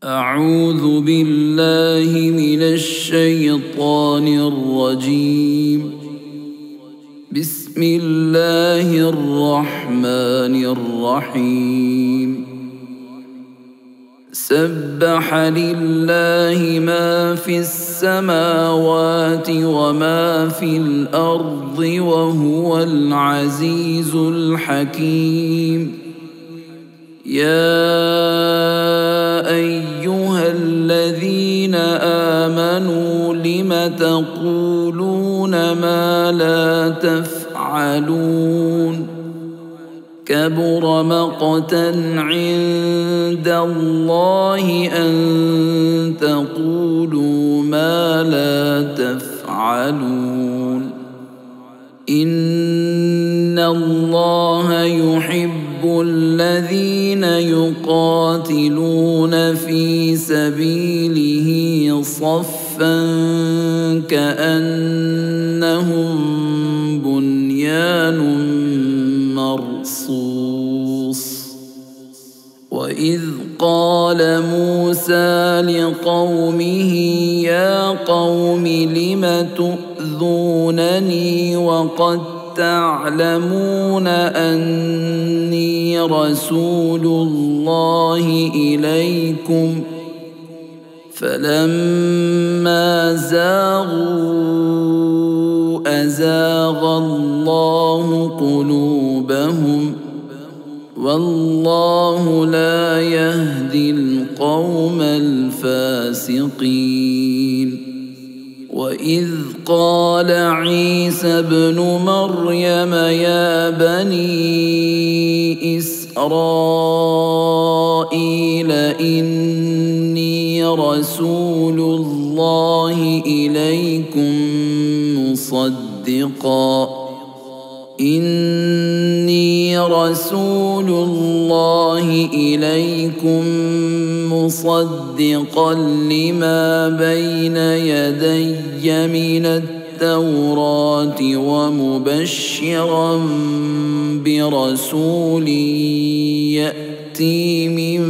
أعوذ بالله من الشيطان الرجيم. بسم الله الرحمن الرحيم. سبح لله ما في السماوات وما في الأرض وهو العزيز الحكيم. يا أيها الذين آمنوا لم تقولون ما لا تفعلون؟ كبر مقتا عند الله أن تقولوا ما لا تفعلون. إن الله يحب الذين يقاتلون في سبيله صفا كأنهم بنيان مرصوص. وإذ قال موسى لقومه يا قوم لم تؤذونني وقد تعلمون أني رسول الله إليكم؟ فلما زاغوا أزاغ الله قلوبهم والله لا يهدي القوم الفاسقين. وإذ قال عيسى ابن مريم يا بني إسرائيل إني رسول الله إليكم مصدقا لما بين يدي من التوراة ومبشرا برسول يأتي من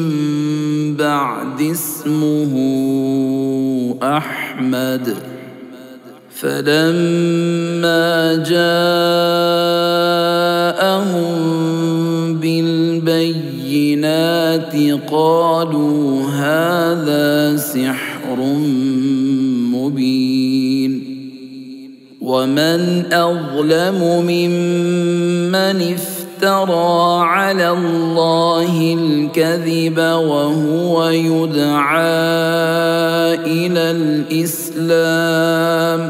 بعد اسمه أحمد. فلما جاءهم بالبينات قالوا هذا سحر مبين. ومن أظلم ممن افترى على الله الكذب وهو يدعى إلى الإسلام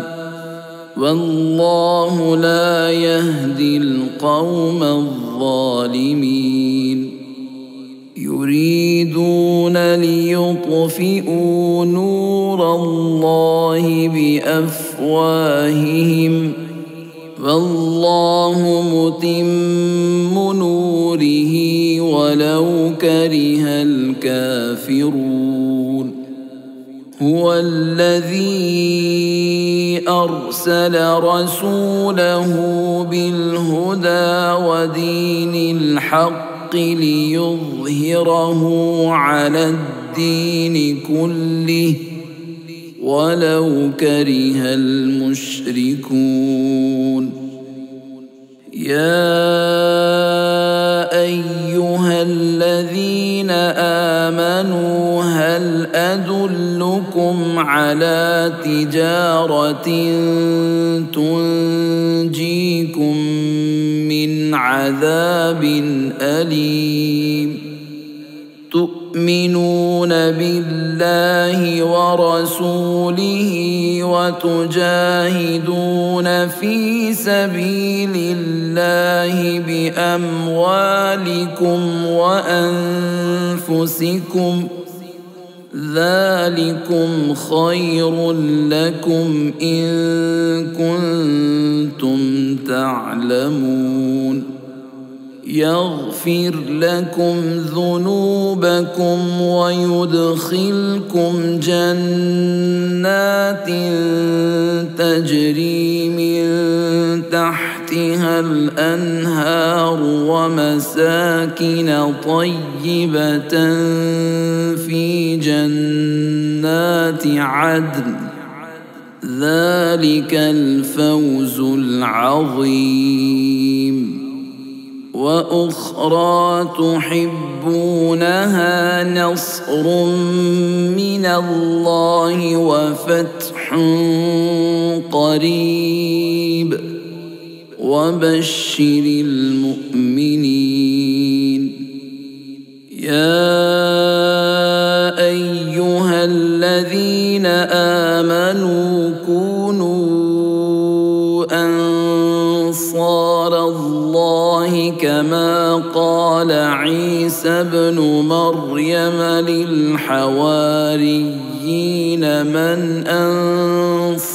والله لا يهدي القوم الظالمين. يريدون ليطفئوا نور الله بأفواههم والله متم نوره ولو كره الكافرون. هو الذي أرسل رسوله بالهدى ودين الحق ليظهره على الدين كله ولو كره المشركون. يا أيها الذين آمنوا هل أدلكم على تجارة تنجيكم من عذاب أليم؟ تؤمنون بالله ورسوله وتجاهدون في سبيل الله بأموالكم وأنفسكم ذلكم خير لكم إن كنتم تعلمون. يغفر لكم ذنوبكم ويدخلكم جنات تجري من تحتها الأنهار ومساكن طيبة في جنات عدن ذلك الفوز العظيم وأخرى تحبونها نصر من الله وفتح قريب وبشر المؤمنين يا أيها الذين آمنوا كونوا أنصار الله كما قال عيسى ابن مريم للحواريين من أنصاري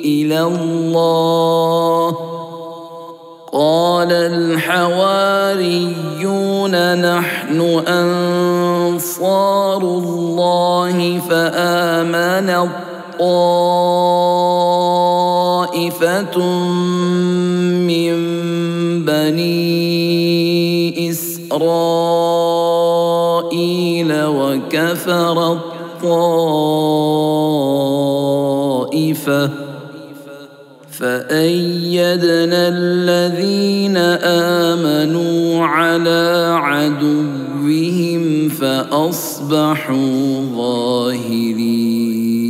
إلى الله قال الحواريون نحن أنصار الله فآمن طائفة من بني إسرائيل وكفر الطائفة فأيدنا الذين آمنوا على عدوهم فأصبحوا ظاهرين.